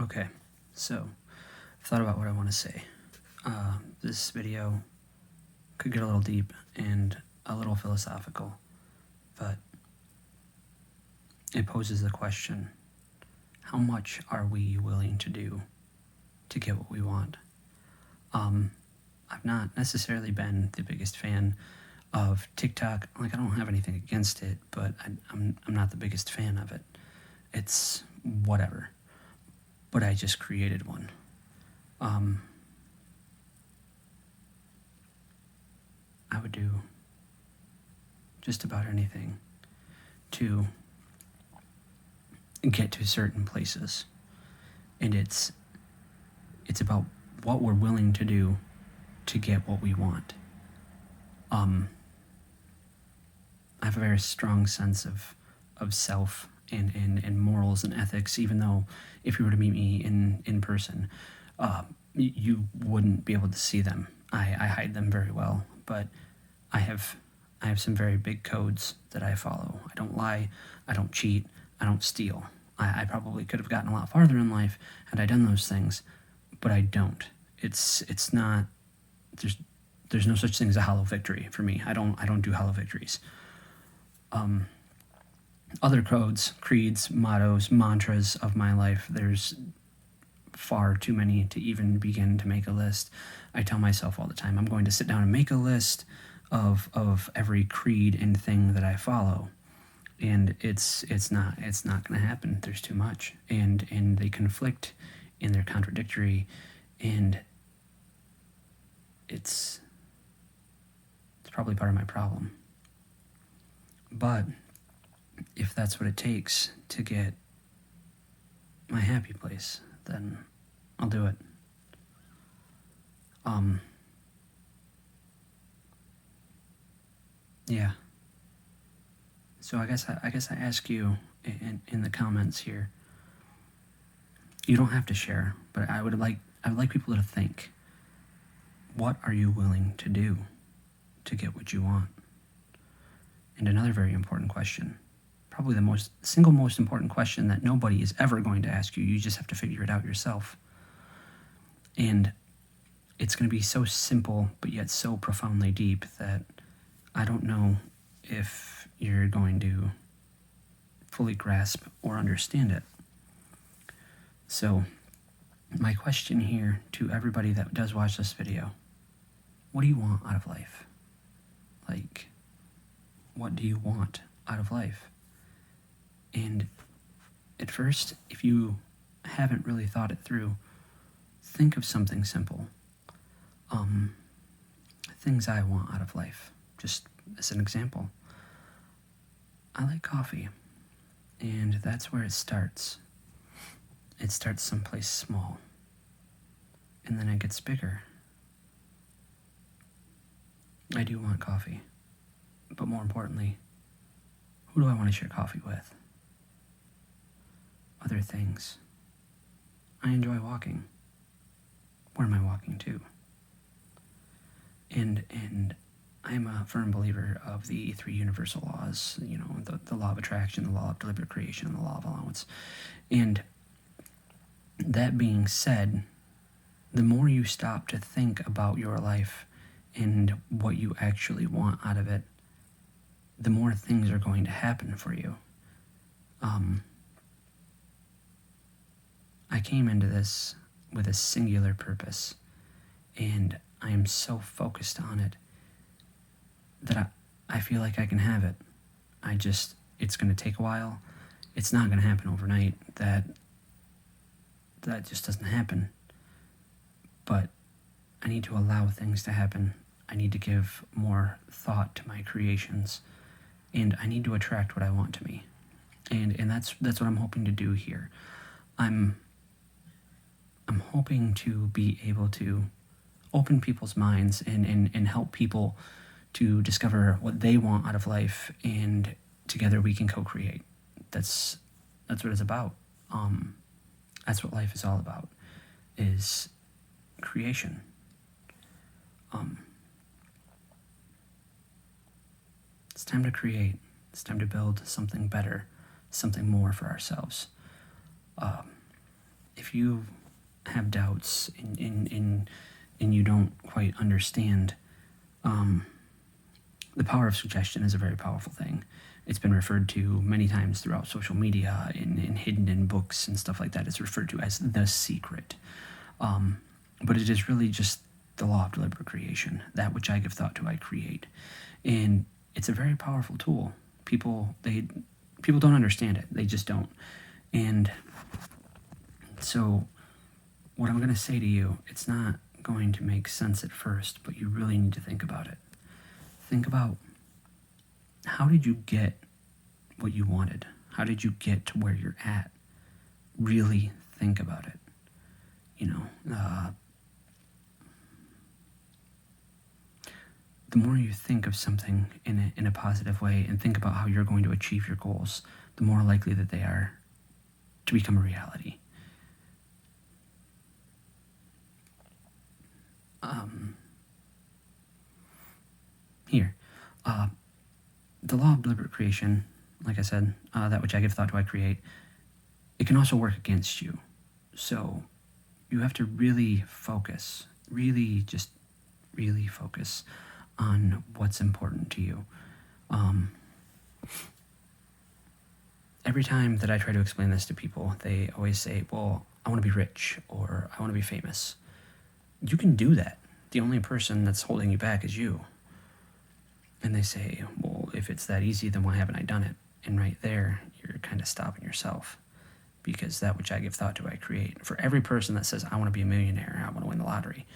Okay, so I've thought about what I want to say. This video could get a little deep and a little philosophical, but it poses the question, how much are we willing to do to get what we want? I've not necessarily been the biggest fan of TikTok. Like, I don't have anything against it, but I'm not the biggest fan of it. It's whatever. But I just created one. I would do just about anything to get to certain places. And it's about what we're willing to do to get what we want. I have a very strong sense of self and morals and ethics, even though if you were to meet me in person, you wouldn't be able to see them. I hide them very well, but I have some very big codes that I follow. I don't lie, I don't cheat, I don't steal. I probably could have gotten a lot farther in life had I done those things, but I don't. It's not, there's no such thing as a hollow victory for me. I don't do hollow victories. Other codes, creeds, mottos, mantras of my life, there's far too many to even begin to make a list. I tell myself all the time, I'm going to sit down and make a list of every creed and thing that I follow. And it's not going to happen. There's too much. And they conflict and they're contradictory, and it's probably part of my problem. But if that's what it takes to get my happy place, then I'll do it. Yeah. So I guess I ask you in the comments here. You don't have to share, but I would like people to think. What are you willing to do to get what you want? And another very important question, probably the single most important question that nobody is ever going to ask you. You just have to figure it out yourself. And it's going to be so simple, but yet so profoundly deep that I don't know if you're going to fully grasp or understand it. So, my question here to everybody that does watch this video, what do you want out of life? Like, what do you want out of life? And at first, if you haven't really thought it through, think of something simple. Things I want out of life, just as an example. I like coffee, and that's where it starts. It starts someplace small, and then it gets bigger. I do want coffee, but more importantly, who do I want to share coffee with? Other things. I enjoy walking. Where am I walking to? And I'm a firm believer of the three universal laws, the law of attraction, the law of deliberate creation, and the law of allowance. And that being said, the more you stop to think about your life and what you actually want out of it, the more things are going to happen for you. I came into this with a singular purpose, and I am so focused on it that I feel like I can have it. It's going to take a while. It's not going to happen overnight. That just doesn't happen. But I need to allow things to happen. I need to give more thought to my creations, and I need to attract what I want to me. And that's what I'm hoping to do here. I'm hoping to be able to open people's minds and help people to discover what they want out of life, and together we can co-create. That's what it's about. That's what life is all about, is creation. It's time to create. It's time to build something better, something more for ourselves. if you have doubts and you don't quite understand, the power of suggestion is a very powerful thing. It's been referred to many times throughout social media and hidden in books and stuff like that. It's referred to as the secret. But it is really just the law of deliberate creation, that which I give thought to, I create. And it's a very powerful tool. People don't understand it. They just don't. And so what I'm going to say to you, it's not going to make sense at first, but you really need to think about it. Think about, how did you get what you wanted? How did you get to where you're at? Really think about it. The more you think of something in a positive way and think about how you're going to achieve your goals, the more likely that they are to become a reality. The law of deliberate creation, like I said, that which I give thought to, I create, it can also work against you. So you have to really focus, really focus on what's important to you. Every time that I try to explain this to people, they always say, well, I want to be rich, or I want to be famous. You can do that. The only person that's holding you back is you. And they say, well, if it's that easy, then why haven't I done it? And right there, you're kind of stopping yourself, because that which I give thought to, I create. For every person that says, I want to be a millionaire, I want to win the lottery,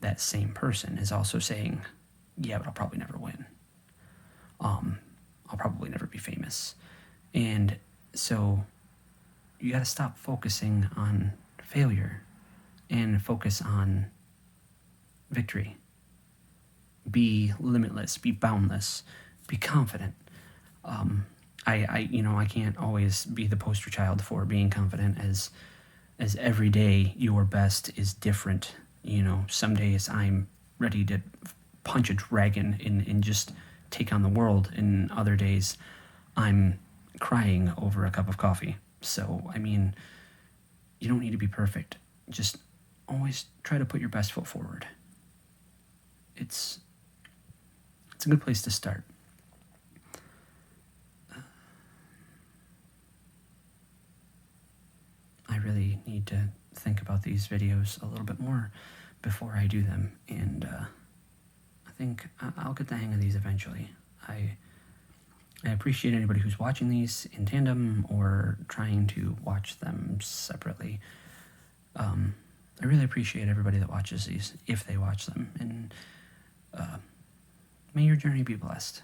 that same person is also saying, yeah, but I'll probably never win. I'll probably never be famous. And so you got to stop focusing on failure and focus on victory. Be limitless, be boundless, be confident. I can't always be the poster child for being confident, as every day your best is different. Some days I'm ready to punch a dragon and just take on the world, and other days I'm crying over a cup of coffee. So, you don't need to be perfect. Just always try to put your best foot forward. It's a good place to start. I really need to think about these videos a little bit more before I do them, and I think I'll get the hang of these eventually. I appreciate anybody who's watching these in tandem or trying to watch them separately. I really appreciate everybody that watches these, if they watch them, and may your journey be blessed.